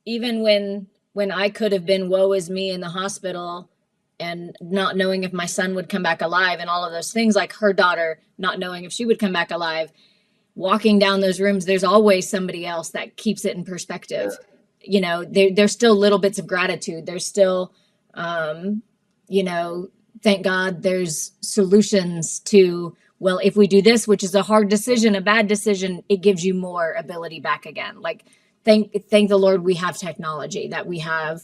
even when I could have been woe is me in the hospital and not knowing if my son would come back alive and all of those things, like her daughter not knowing if she would come back alive, walking down those rooms, there's always somebody else that keeps it in perspective. You know, there's still little bits of gratitude. There's still, you know, thank God there's solutions to, well, if we do this, which is a hard decision, a bad decision, it gives you more ability back again. Like, thank the Lord we have technology, that we have,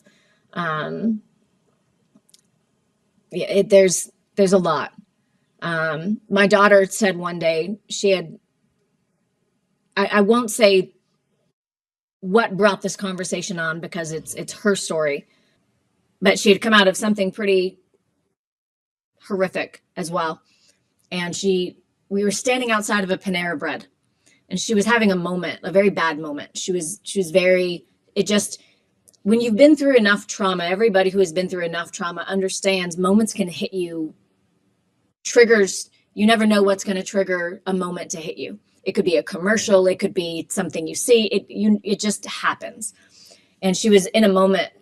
there's a lot. My daughter said one day she had, I won't say what brought this conversation on because it's her story, but she had come out of something pretty horrific as well. And we were standing outside of a Panera Bread, and she was having a moment, a very bad moment. She was very, when you've been through enough trauma, everybody who has been through enough trauma understands moments can hit you, triggers. You never know what's going to trigger a moment to hit you. It could be a commercial. It could be something you see. It just happens. And she was in a moment,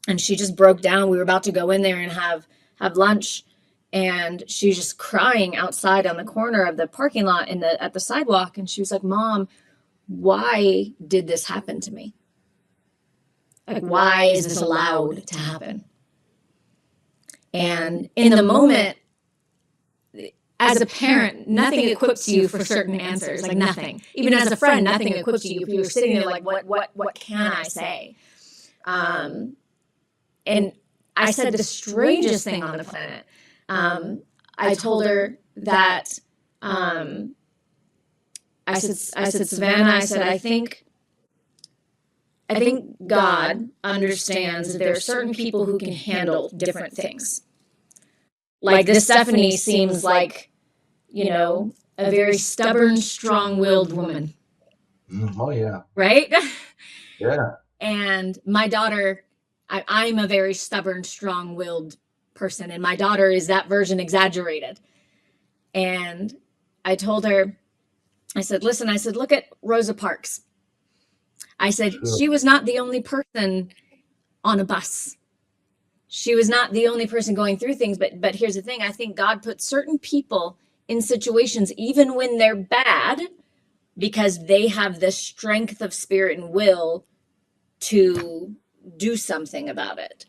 and she just broke down. We were about to go in there and have lunch, and she was just crying outside on the corner of the parking lot at the sidewalk. And she was like, "Mom, why did this happen to me? Like, why is this allowed to happen?" And in the moment, as a parent, nothing equips you for certain answers, like nothing. Even as a friend, nothing equips you. If you were sitting there like, what can I say? And I said the strangest thing on the planet. I told her that, I said, "Savannah," I said, I think God understands that there are certain people who can handle different things. Like this Stephanie seems like, you know, a very stubborn, strong-willed woman. Oh, yeah. Right? Yeah. And my daughter, I'm a very stubborn, strong-willed person, and my daughter is that version exaggerated. And I told her, I said, "Listen," I said, "look at Rosa Parks." I said, sure. She was not the only person on a bus. She was not the only person going through things. But here's the thing. I think God put certain people in situations, even when they're bad, because they have the strength of spirit and will to do something about it.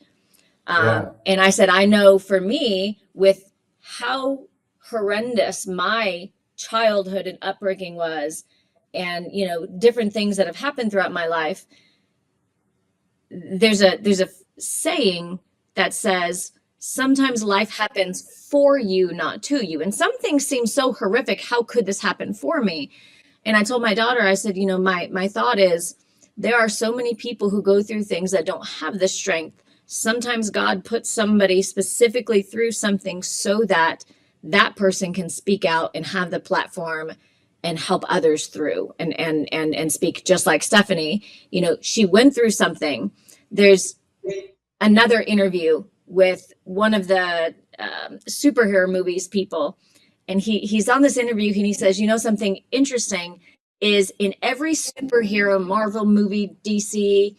And I said, I know for me, with how horrendous my childhood and upbringing was, and, you know, different things that have happened throughout my life, there's a saying that says, sometimes life happens for you, not to you. And some things seem so horrific. How could this happen for me? And I told my daughter, I said, you know, my thought is, there are so many people who go through things that don't have the strength. Sometimes God puts somebody specifically through something so that that person can speak out and have the platform and help others through and speak. Just like Stephanie, you know, she went through something. There's another interview with one of the superhero movies people, and he's on this interview and he says, you know, something interesting is in every superhero Marvel movie, DC,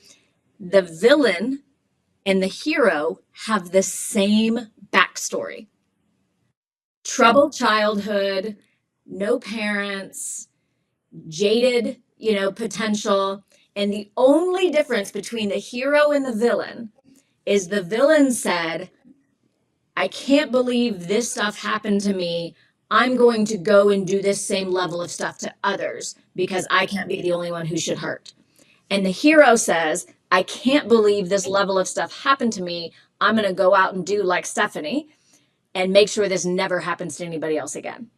the villain and the hero have the same backstory. Troubled childhood, no parents, jaded, you know, potential. And the only difference between the hero and the villain is the villain said, I can't believe this stuff happened to me. I'm going to go and do this same level of stuff to others because I can't be the only one who should hurt. And the hero says, I can't believe this level of stuff happened to me. I'm going to go out and do like Stephanie and make sure this never happens to anybody else again.